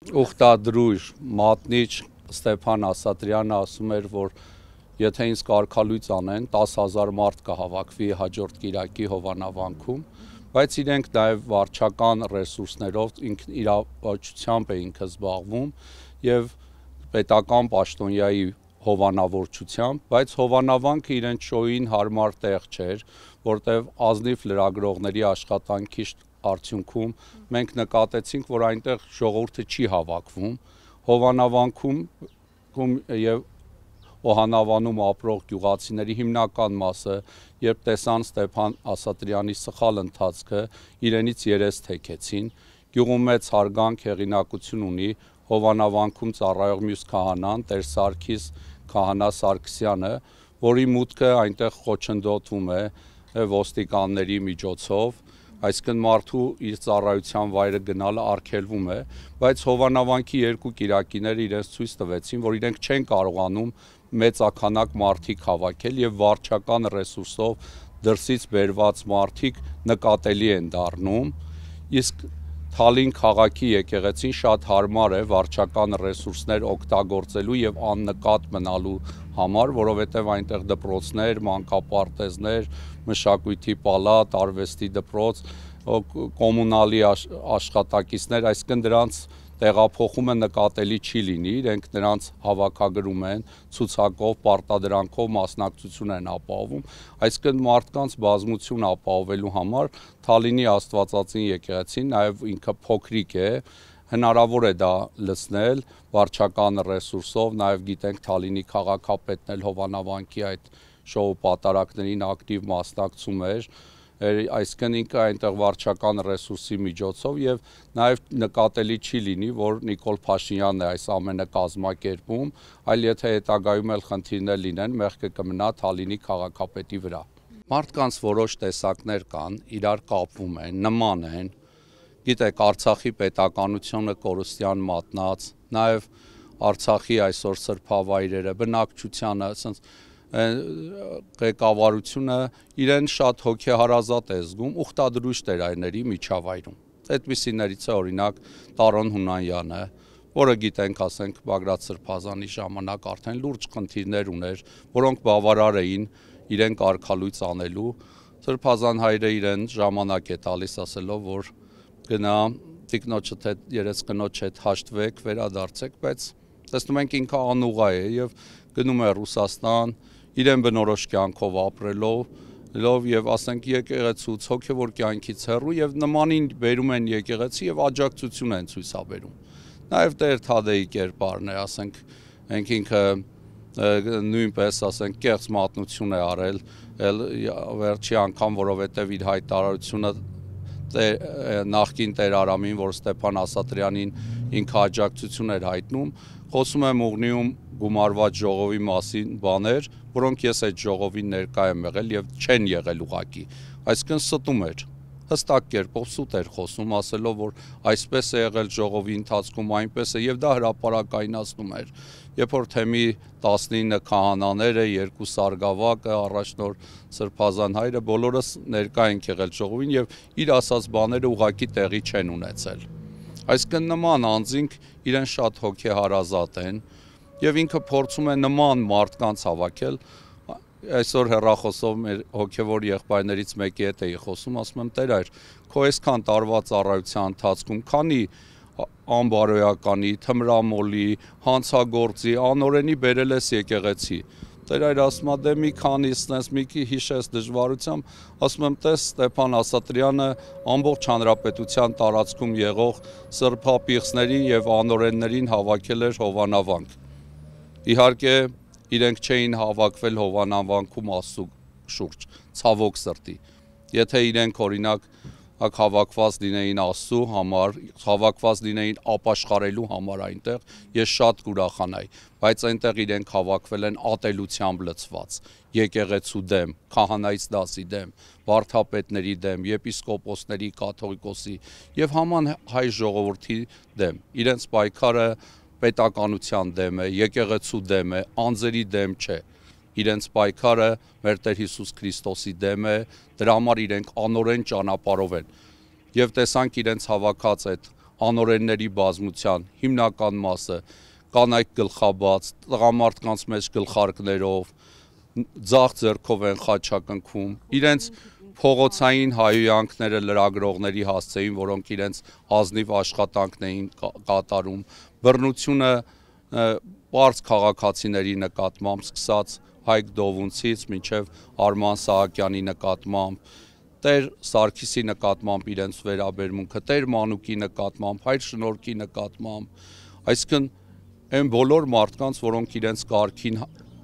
Ուխտադրույժ մատնիչ Ստեփան Ասատրյանը ասում էր, որ եթե ինձ կարգալույծ անեն, 10,000 մարդ կհավաքվի հաջորդ կիրակի Հովանավանքում, բայց իրենք նաև վարչական ռեսուրսներով իրավաչությամբ էին զբաղվում եւ պետական պաշտոնյայի հովանավորչությամբ, բայց Հովանավանքը իրենց շոուին հարմար տեղ չէր, որտեղ ազնիվ լրագրողների աշխատանքի արդյունքում մենք նկատեցինք, որ այնտեղ ժողովուրդը չի հավաքվում, Հովանավանքում եւ Օհանավանում ապրող գյուղացիների հիմնական մասը, երբ տեսան Ստեփան Ասատրյանի սխալ ընթացքը, իրենից երես թեքեցին, գյուղում մեծ հարգանք հեղինակություն ունի Հովանավանքում ծառայող մյուս քահանան, Տեր Սարգիս քահանա Սարգսյանը, որի մուտքը այնտեղ խոչընդոտվում է ոստիկանների միջոցով, այսինքն մարդու իր ծառայության վայրը գնալը արգելվում է, բայց Հովանավանքի երկու կիրակիները իրենց ցույց տվեցին, որ իրենք չեն կարողանում մեծաքանակ մարդիկ հավաքել եւ վարչական ռեսուրսով դրսից բերված մարդիկ նկատելի են դառնում, իսկ Թալին քաղաքի եկեղեցին շատ հարմար է վարչական ռեսուրսներ օգտագործելու եւ աննկատ մնալու համար, որովհետեւ այնտեղ դպրոցներ, մանկապարտեզներ, մշակույթի պալատ, արվեստի դպրոց, կոմունալի աշխատակիցներ, այսինքն դրանց տեղափոխումը նկատելի չի լինի, իրենք նրանց հավաքագրում են ցուցակով, պարտադրանքով մասնակցություն են ապահովում, այսինքն մարդկանց բազմություն ապահովելու համար Թալինի Աստվածածին եկեղեցին նաև ինքը փոքրիկ է, հնարավոր է դա լցնել վարչական ռեսուրսով, նաև գիտենք Թալինի քաղաքապետն էլ Հովանավանքի այդ շոու պատարակներին ակտիվ մասնակցում էր, այսինքն ինքը այնտեղ վարչական ռեսուրսի միջոցով եւ նաեւ նկատելի չի լինի, որ Նիկոլ Փաշինյանն է այս ամենը կազմակերպում, այլ եթե հետագայում էլ խնդիրներ լինեն, մեղքը կմնա Թալինի քաղաքապետի վրա։ Մարդկանց որոշ տեսակներ կան, իրար կապվում են, նման են։ Գիտեք, Արցախի պետականությունը կորուստյան մատնած, նաեւ Արցախի այսօր սրբավայրերը, բնակչությանը, ասենց ղեկավարությունը իրեն շատ հոգեհարազատ է զգում ուխտադրույժ տերայների միջավայրում։ Այդպիսիներից է օրինակ Տարոն Հունանյանը, որը գիտենք, ասենք Բագրատ Սրբազանի ժամանակ արդեն լուրջ խնդիրներ ուներ, որոնք բավարար էին իրեն կարգալույծ անելու։ Սրբազան հայրը իրեն ժամանակ է տալիս ասելով, որ գնա տիկնոջդ հետ, երեսկնոջ հետ հաշտվեք, վերադարձեք, բայց տեսնում ենք ինքը անուղղ է եւ գնում է Ռուսաստան, իրեն բնորոշ կյանքով ապրելով եւ ասենք եկեղեցուց հոգեվոր կյանքից հեռու եւ նմանին բերում են եկեղեցի եւ աջակցություն են ցույցաբերում։ Նաեւ Տեր Թադեի կերպարն է, ասենք մենք ինքը նույնպես ասենք կեղծ մատնություն է արել, վերջի անգամ, որովհետեւ իր հայտարարությունը նախկին Տեր Արամին, որ Ստեփան Ասատրյանին ինքը աջակցություն էր հայտնում, խոսում եմ Ուղնիում գումարված ժողովի մասին բաներ, որոնք ես այդ ժողովին ներկա եմ եղել եւ չեն եղել ուղակի, այսինքն ստում էր, հստակ կերպով սուտ էր խոսում, ասելով, որ այսպես է եղել ժողովի ընթացքում, այնպես է եւ դա հրապարակայնացնում էր, երբ որ թեմի 19 քահանաները, 2 սարգսակը, առաջնոր Սրբազան հայրը բոլորս ներկա ենք եղել ժողովին եւ իր ասած բաները ուղակի տեղի չեն ունեցել։ Այսինքն նման անձինք իրեն շատ հոգեհարազատ են եւ ինքը փորձում է նման մարդկանց հավաքել։ Այսօր հեռախոսով մեր հոգեվոր եղբայրներից մեկի հետ էի խոսում, ասում եմ Տեր այր, քո այսքան տարվա ծառայության ընթացքում քանի անբարոյականի, թմրամոլի, հանցագործի, անօրենի բերել ես եկեղեցի։ Տեր այր ասում է դե մի քանիսն ես, մի քիչ հիշես դժվարությամբ, ասում եմ տես Ստեփան Ասատրյանը ամբողջ հանրապետության տարածքում եղող սրբապիղծներին եւ անօրեններին հավաքել էր Հովանավանք։ Իհարկե իրենք չէին հավաքվել Հովանավանքում Աստծո շուրջ, ցավոք սրտի։ Եթե իրենք օրինակ հավաքված լինեին Աստծո համար, հավաքված լինեին ապաշխարելու համար այնտեղ, ես շատ կուրախանայի, բայց այնտեղ իրենք հավաքվել են ատելությամբ լցված, եկեղեցու դեմ, քահանայից դասի դեմ, վարդապետների դեմ, եպիսկոպոսների, կաթողիկոսի եւ haman հայ ժողովրդի դեմ։ Իրենց պայքարը պետականության դեմ է, եկեղեցու դեմ է, անձերի դեմ չէ։ Իրենց պայքարը մեր Տեր Հիսուս Քրիստոսի դեմ է, դրա համար իրենք անօրեն ճանապարհով են։ Եվ տեսանք իրենց հավաքած այդ անօրենների բազմության հիմնական մասը կանայք գլխաբաց, տղամարդկանց մեջ գլխարկներով, ձախ ձեռքով են խաչակնքում, իրենց փողոցային հայհոյանքները լրագրողների հասցեին, որոնք իրենց ազնիվ աշխատանքն էին կատարում, բռնությունը պարզ քաղաքացիների նկատմամբ, սկսած Հայկ Դովունցից մինչև Արման Սահակյանի նկատմամբ, Տեր Սարգիսի նկատմամբ իրենց վերաբերմունքը, Տեր Մանուկի նկատմամբ, Հայր Շնորհքի նկատմամբ, այսինքն այն բոլոր մարդկանց, որոնք իրենց կարգին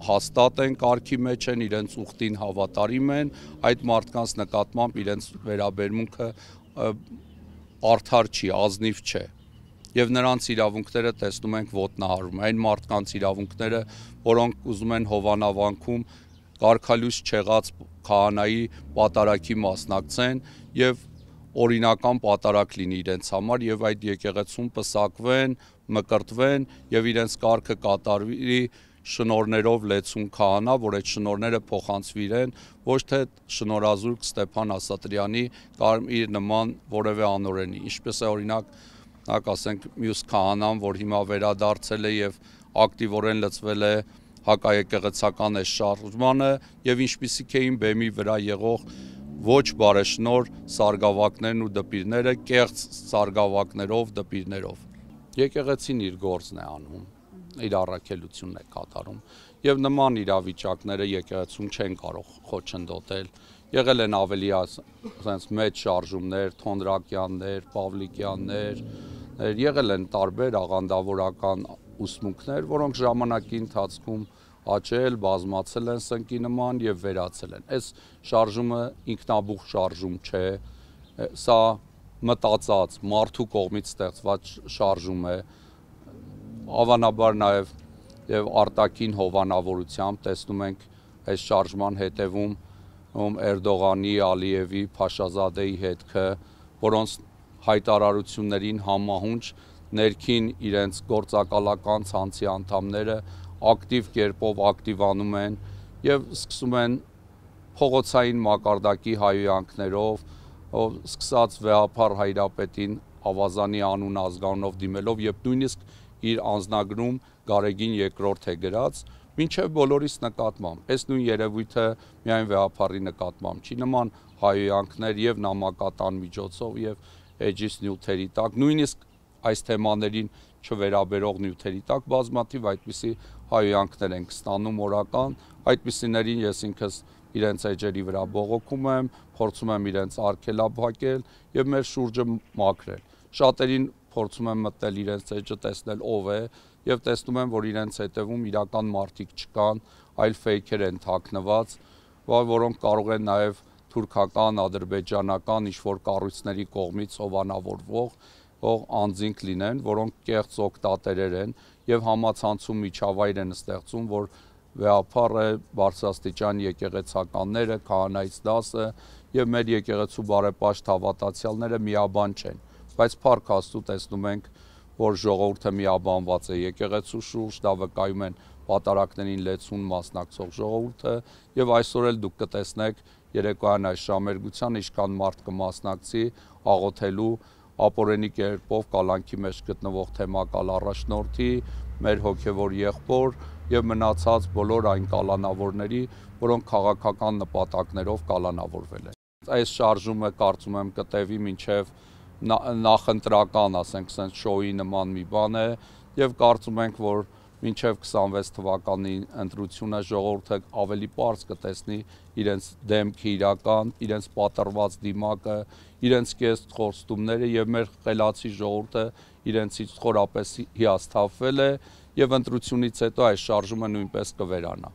հաստատ են, կարգի մեջ են, իրենց ուխտին հավատարիմ են, այդ մարդկանց նկատմամբ իրենց վերաբերմունքը արդար չի, ազնիվ չէ։ Եվ նրանց իրավունքները տեսնում ենք ոտնահարում, այն մարդկանց իրավունքները, որոնք ուզում են Հովանավանքում կարգալույս չեղած քահանայի պատարագի մասնակցեն եւ օրինական պատարագ լինի իրենց համար եւ այդ եկեղեցում պսակվեն, մկրտվեն եւ իրենց կարգը կատարվի շնորներով լեցուն քահանա, որ այդ շնորները փոխանցվի իրեն, ոչ թե շնորազուրկ Ստեփան Ասատրյանի կամ իր նման որևէ անօրենի, ինչպես է օրինակ ասենք մյուս քահանան, որ հիմա վերադարձել է եւ ակտիվորեն լծվել է հակաեկեղեցական այս շարժմանը եւ ինչպիսիք էին բեմի վրա եղող ոչ բարեշնոր սարգսավակներն ու դպիրները կեղծ սարգսավակներով, դպիրներով։ Եկեղեցին իր գործն է անում, իր առաքելությունն է կատարում եւ նման իրավիճակները եկեղեցում չեն կարող խոչընդոտել։ Եղել են ավելի ասենց մեծ շարժումներ, Թոնդրակյաններ, Պավլիկյաններ, եղել են տարբեր աղանդավորական ուսմունքներ, որոնք ժամանակի ընթացքում աճել, բազմացել են սնկի նման եւ վերացել են։ Այս շարժումը ինքնաբուխ շարժում չէ, սա մտածած, մարդու կողմից ստեղծված շարժում է, հավանաբար նաեւ եւ արտաքին հովանավորությամբ տեսնում ենք այս շարժման հետևում Էրդողանի, Ալիևի, Փաշազադեի հետքը, որոնց հայտարարություններին համահունչ ներքին իրենց գործակալական ցանցի անդամները ակտիվ կերպով ակտիվանում են եւ սկսում են փողոցային մակարդակի հայհոյանքներով, սկսած Վեհափառ Հայրապետին ավազանի անուն ազգանունով դիմելով եւ նույնիսկ իր անձնագրում Գարեգին II է գրած, մինչև բոլորիս նկատմամբ։ Այս նույն երևույթը միայն Վեհափառի նկատմամբ չի, նման հայհոյանքներ եւ նամակատան միջոցով եւ էջիս նյութերի տակ, նույնիսկ այս թեմաներին չվերաբերող նյութերի տակ բազմաթիվ այդպիսի հայհոյանքներ են ստանում օրական, այդպիսիներին ես ինքս իրենց էջերի վրա բողոքում եմ, փորձում եմ իրենց արգելափակել եւ մեր շուրջը մաքրել։ Շատերին փորձում եմ մտնել իրենց էջը, տեսնել ով է եւ տեսնում եմ, որ իրենց հետևում իրական մարդիկ չկան, այլ ֆեյքեր են թաքնված, որոնք կարող են նաեւ թուրքական, ադրբեջանական ինչ-որ կառույցների կողմից հովանավորվող անձինք լինեն, որոնք կեղծ օկտատերեր են եւ համացանցում միջավայր են ստեղծում, որ Վեհափառը, բարձրաստիճան եկեղեցականները, քահանայից դասը եւ մեր եկեղեցու բարեպաշտ հավատացյալները միաբան չեն, բայց փառք Աստծո տեսնում ենք, որ ժողովուրդը միաբանված է եկեղեցու շուրջ, դա վկայում են պատարակներին լեցուն մասնակցող ժողովուրդը եւ այսօր էլ դուք կտեսնեք երեկոյան այս շամերգության ինչքան մարդ կմասնակցի աղոթելու ապօրինի կերպով կալանքի մեջ գտնվող թեմակալ առաջնորդի, մեր հոգևոր եղբոր եւ մնացած բոլոր այն կալանավորների, որոնք քաղաքական նպատակներով կալանավորվել են։ Այս շարժումը կարծում եմ կտևի մինչև նախընտրական, ասենք, sense շոուի նման մի բան է եւ կարծում ենք, որ մինչև 26 թվականի ընտրությունը ժողովուրդը ավելի պարզ կտեսնի իրենց դեմքը իրական, իրենց պատրված դիմակը, իրենց կեստ խոստումները եւ մեր խելացի ժողովուրդը իրենցից խորապես հիասթափվել է եւ ընտրությունից հետո այս շարժումը նույնպես կվերանա։